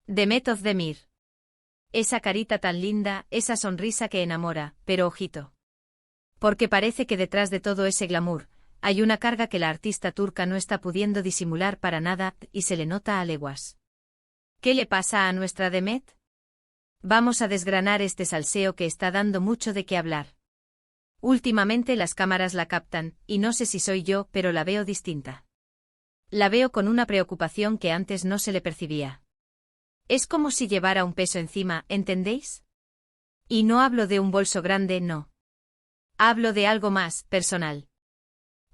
Demet Özdemir. Esa carita tan linda, esa sonrisa que enamora, pero ojito. Porque parece que detrás de todo ese glamour, hay una carga que la artista turca no está pudiendo disimular para nada y se le nota a leguas. ¿Qué le pasa a nuestra Demet? Vamos a desgranar este salseo que está dando mucho de qué hablar. Últimamente las cámaras la captan, y no sé si soy yo, pero la veo distinta. La veo con una preocupación que antes no se le percibía. Es como si llevara un peso encima, ¿entendéis? Y no hablo de un bolso grande, no. Hablo de algo más, personal.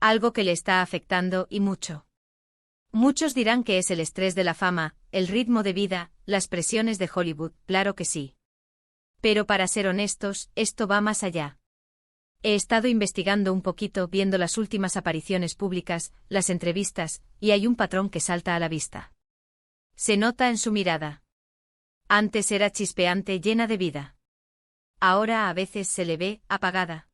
Algo que le está afectando, y mucho. Muchos dirán que es el estrés de la fama, el ritmo de vida, las presiones de Hollywood, claro que sí. Pero para ser honestos, esto va más allá. He estado investigando un poquito, viendo las últimas apariciones públicas, las entrevistas, y hay un patrón que salta a la vista. Se nota en su mirada. Antes era chispeante, llena de vida. Ahora a veces se le ve apagada.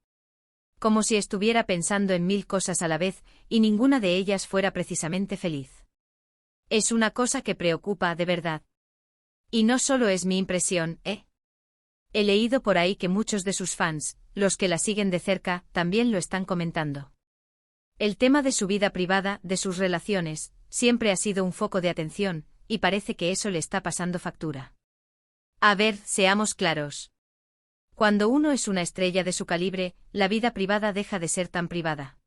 Como si estuviera pensando en 1000 cosas a la vez, y ninguna de ellas fuera precisamente feliz. Es una cosa que preocupa de verdad. Y no solo es mi impresión, ¿eh? He leído por ahí que muchos de sus fans, los que la siguen de cerca, también lo están comentando. El tema de su vida privada, de sus relaciones, siempre ha sido un foco de atención, y parece que eso le está pasando factura. A ver, seamos claros. Cuando uno es una estrella de su calibre, la vida privada deja de ser tan privada.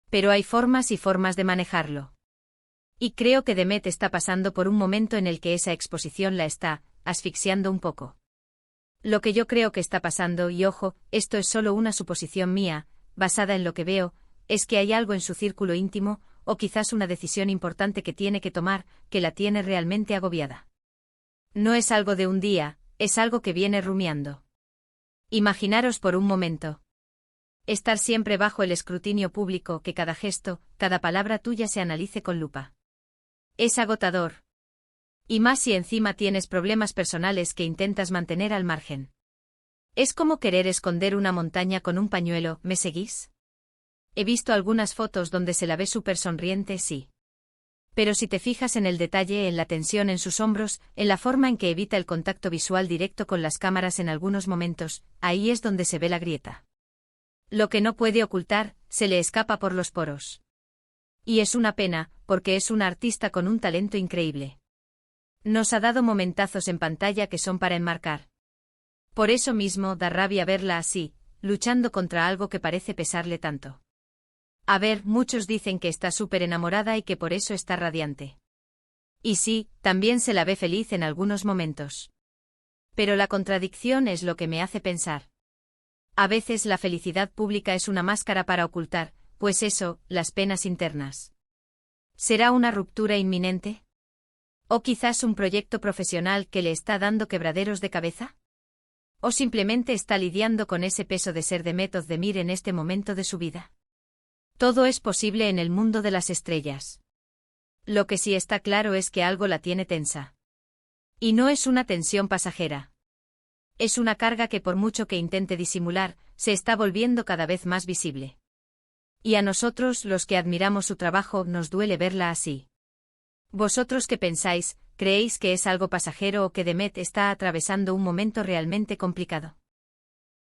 Pero hay formas y formas de manejarlo. Y creo que Demet está pasando por un momento en el que esa exposición la está asfixiando un poco. Lo que yo creo que está pasando, y ojo, esto es solo una suposición mía, basada en lo que veo, es que hay algo en su círculo íntimo, o quizás una decisión importante que tiene que tomar, que la tiene realmente agobiada. No es algo de un día, es algo que viene rumiando. Imaginaros por un momento. Estar siempre bajo el escrutinio público, que cada gesto, cada palabra tuya se analice con lupa. Es agotador. Y más si encima tienes problemas personales que intentas mantener al margen. Es como querer esconder una montaña con un pañuelo, ¿me seguís? He visto algunas fotos donde se la ve súper sonriente, sí. Pero si te fijas en el detalle, en la tensión en sus hombros, en la forma en que evita el contacto visual directo con las cámaras en algunos momentos, ahí es donde se ve la grieta. Lo que no puede ocultar, se le escapa por los poros. Y es una pena, porque es una artista con un talento increíble. Nos ha dado momentazos en pantalla que son para enmarcar. Por eso mismo da rabia verla así, luchando contra algo que parece pesarle tanto. A ver, muchos dicen que está súper enamorada y que por eso está radiante. Y sí, también se la ve feliz en algunos momentos. Pero la contradicción es lo que me hace pensar. A veces la felicidad pública es una máscara para ocultar, pues eso, las penas internas. ¿Será una ruptura inminente? ¿O quizás un proyecto profesional que le está dando quebraderos de cabeza? ¿O simplemente está lidiando con ese peso de ser Demet Özdemir en este momento de su vida? Todo es posible en el mundo de las estrellas. Lo que sí está claro es que algo la tiene tensa. Y no es una tensión pasajera. Es una carga que por mucho que intente disimular, se está volviendo cada vez más visible. Y a nosotros, los que admiramos su trabajo, nos duele verla así. ¿Vosotros qué pensáis? ¿Creéis que es algo pasajero o que Demet está atravesando un momento realmente complicado?